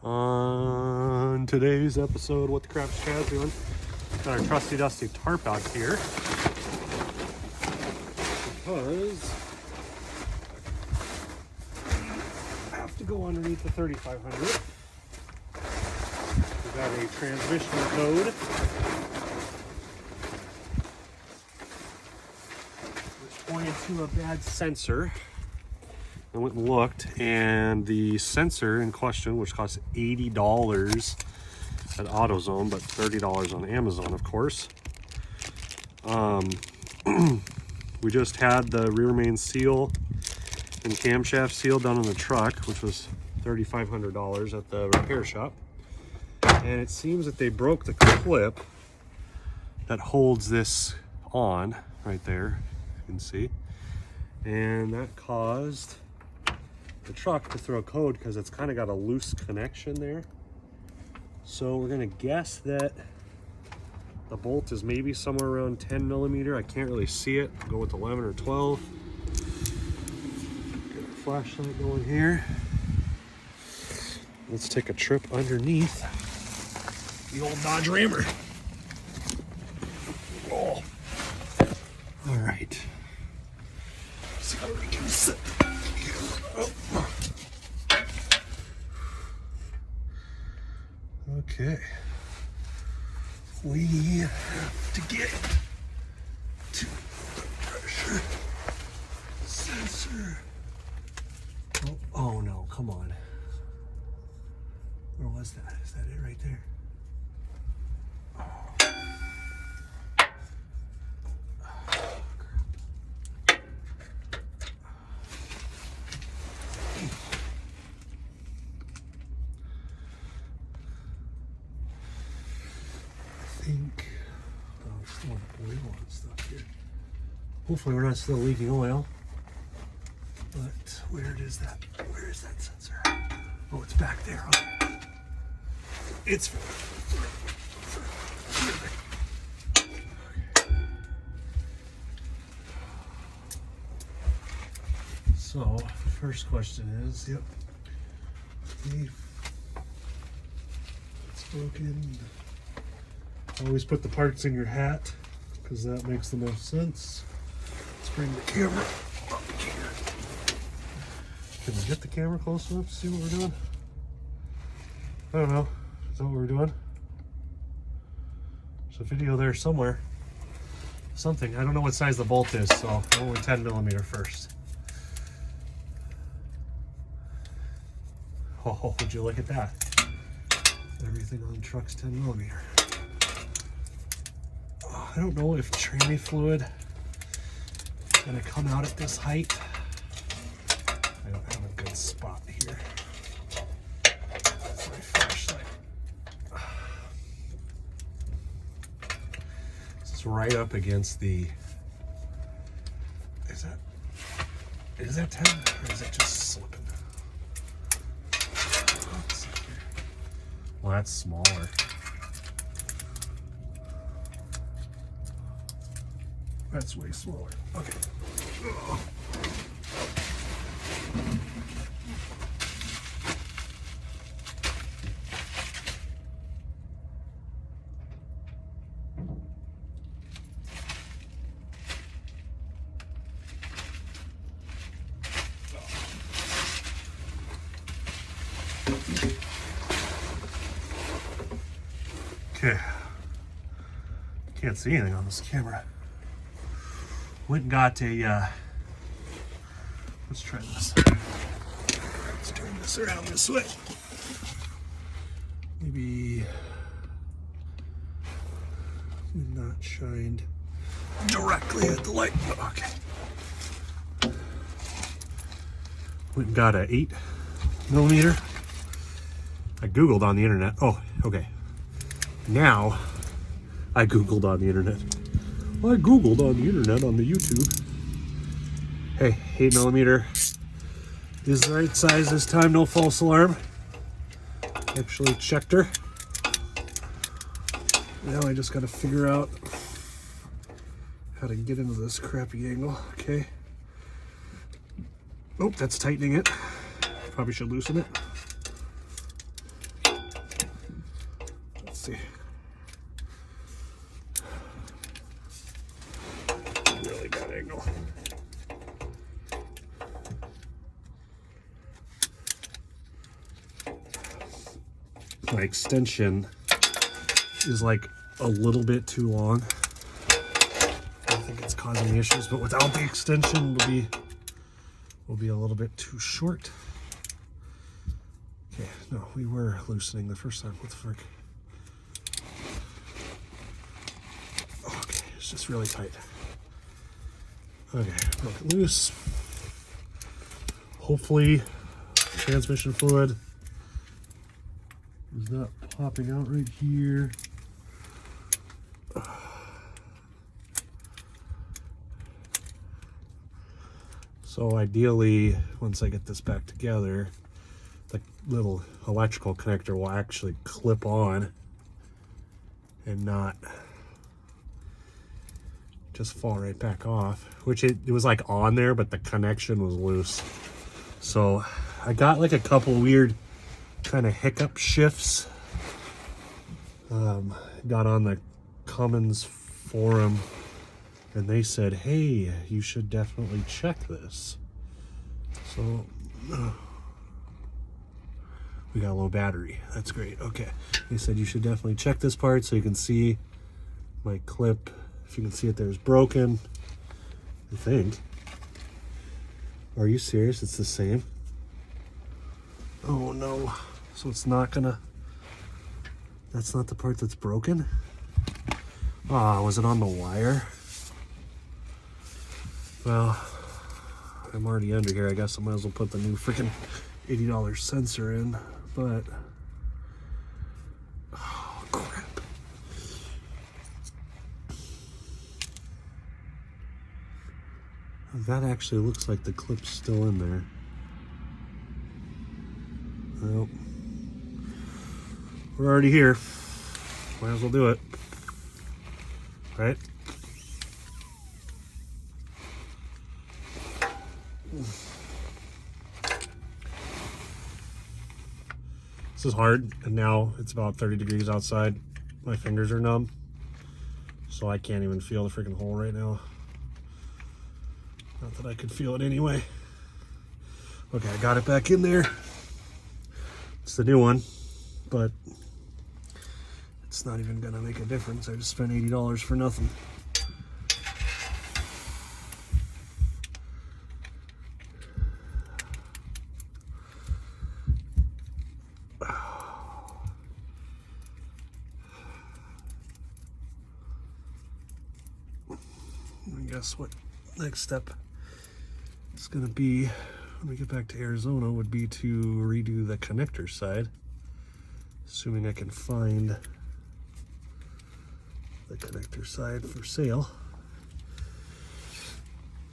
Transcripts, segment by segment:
On today's episode, What the Crap's Chad's Doing? Got our trusty dusty tarp out here because I have to go underneath the 3500. We got a transmission code which pointed to a bad sensor. I went and looked, and the sensor in question, which costs $80 at AutoZone, but $30 on Amazon, of course. We just had the rear main seal and camshaft seal done on the truck, which was $3,500 at the repair shop. And it seems that they broke the clip that holds this on right there, you can see. And that caused the truck to throw a code because it's kind of got a loose connection there. So we're gonna guess that the bolt is maybe somewhere around 10 millimeter. I can't really see it. I'll go with 11 or 12. Get a flashlight going here. Let's take a trip underneath the old Dodge Rammer. Oh. All right. See how we can sit. Okay, we have to get to the pressure sensor. Oh no, come on. Where was that? Is that it right there? Hopefully we're not still leaking oil. But where is that? Where is that sensor? Oh, it's back there. Okay. It's okay. So the first question is, yep. It's broken. Always put the parts in your hat because that makes the most sense. Bring the camera up here. Can we get the camera close enough to see what we're doing? I don't know. Is that what we're doing? There's a video there somewhere. Something. I don't know what size the bolt is, so I'll go with 10 millimeter first. Oh, would you look at that? Everything on the truck's 10 millimeter. Oh, I don't know if tranny fluid gonna come out at this height. I don't have a good spot here. That's my flashlight. This is right up against the. Is that 10 or is it just slipping? Well, that's smaller. That's way smaller. Okay. Okay. Can't see anything on this camera. Went and got a, let's try this. Let's turn this around this way. Maybe not shined directly at the light. Okay. Went and got a 8 millimeter. I Googled on the internet. Oh, okay. Now I Googled on the internet. I Googled on the internet on the YouTube. Hey, 8 millimeter is the right size this time, no false alarm. Actually checked her. Now I just gotta figure out how to get into this crappy angle. Okay. Oh, that's tightening it. Probably should loosen it. my extension is like a little bit too long. I think it's causing me issues, but without the extension will be a little bit too short. Okay, no, we were loosening the first time. What the frick? Okay, it's just really tight. Okay, broke it loose. Hopefully, transmission fluid is not popping out right here. So ideally, once I get this back together, the little electrical connector will actually clip on and not just fall right back off, which it was like on there, but the connection was loose. So I got like a couple weird kind of hiccup shifts. Got on the Cummins forum and they said, hey, you should definitely check this. So we got a low battery. That's great. Okay. They said you should definitely check this part so you can see my clip. If you can see it, there's broken, I think. Are you serious? It's the same? Oh no. So it's not gonna, that's not the part that's broken? Ah, was it on the wire? Well, I'm already under here. I guess I might as well put the new freaking $80 sensor in, but oh crap. That actually looks like the clip's still in there. Well, we're already here. Might as well do it. Right? This is hard, and now it's about 30 degrees outside. My fingers are numb, so I can't even feel the freaking hole right now. Not that I could feel it anyway. Okay, I got it back in there. It's the new one, but it's not even gonna make a difference. I just spent $80 for nothing. And guess what next step is going to be when we get back to Arizona would be to redo the connector side, assuming I can find the connector side for sale.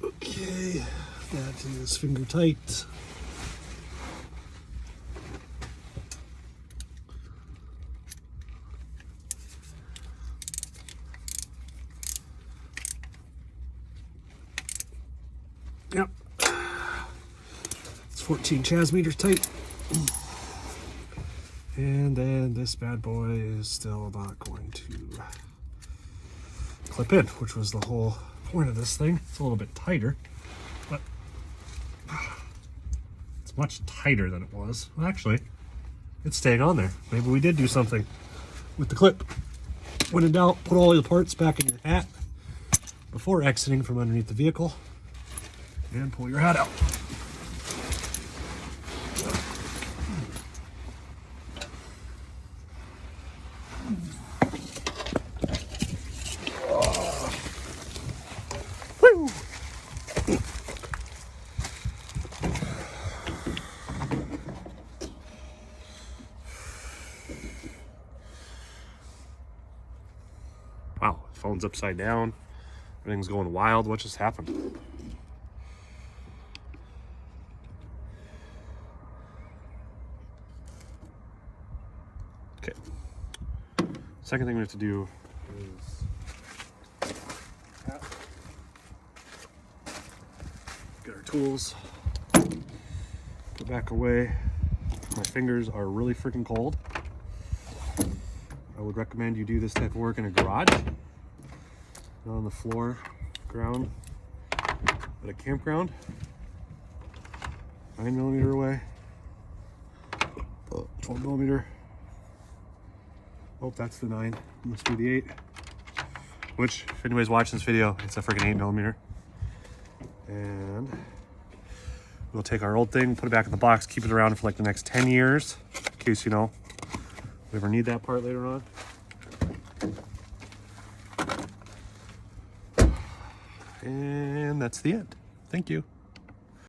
Okay, that is finger tight. Yep, it's 14 chas meters tight. And then this bad boy is still not going to clip in, which was the whole point of this thing. It's a little bit tighter, but it's much tighter than it was. Well, actually, it's staying on there. Maybe we did do something with the clip. When in doubt, put all the parts back in your hat before exiting from underneath the vehicle and pull your hat out. Woo! Wow, phone's upside down. Everything's going wild. What just happened? Okay. Second thing we have to do is get our tools, put back away. My fingers are really freaking cold. I would recommend you do this type of work in a garage, not on the floor, ground, at a campground. 9mm away, 12mm. Oh, that's the 9. Must be the 8. Which, if anybody's watching this video, it's a freaking 8mm. And we'll take our old thing, put it back in the box, keep it around for like the next 10 years, in case, you know, we ever need that part later on. And that's the end. Thank you.